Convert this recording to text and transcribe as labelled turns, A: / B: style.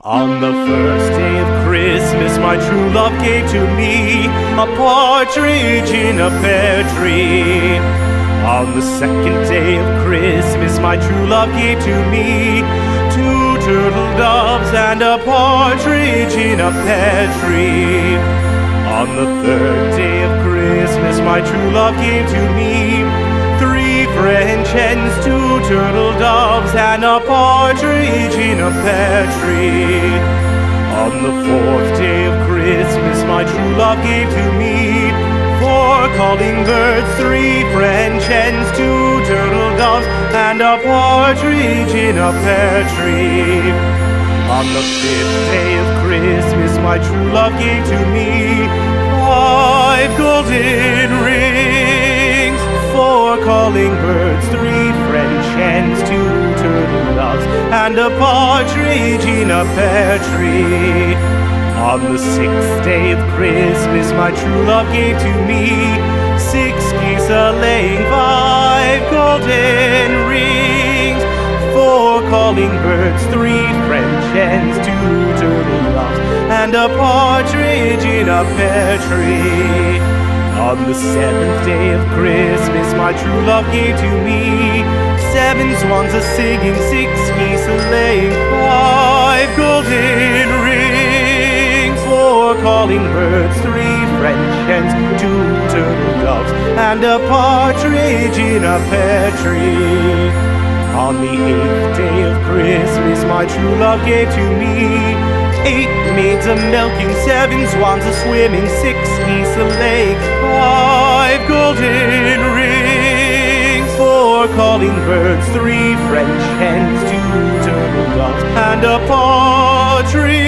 A: On the first day of Christmas, my true love gave to me a partridge in a pear tree. On the second day of Christmas, my true love gave to me two turtle doves and a partridge in a pear tree. On the third day of Christmas, my true love gave to me three French hens, two turtle doves, and a partridge in a pear tree. On the fourth day of Christmas, my true love gave to me four calling birds, three French hens, two turtle doves, and a partridge in a pear tree. On the fifth day of Christmas, my true love gave to me five golden rings, four calling birds, three French hens, two turtle doves, and a partridge in a pear tree. On the sixth day of Christmas, my true love gave to me six geese a-laying, five golden rings, four calling birds, three French hens, two turtle doves, and a partridge in a pear tree. On the seventh day of Christmas, my true love gave to me seven swans a-singing, six geese a-laying, five golden rings, four calling birds, three French hens, two turtle doves, and a partridge in a pear tree. On the eighth day of Christmas, my true love gave to me eight maids a-milking, seven swans a-swimming, six geese a-laying, five golden rings, four calling birds, three French hens, two turtle doves, and a partridge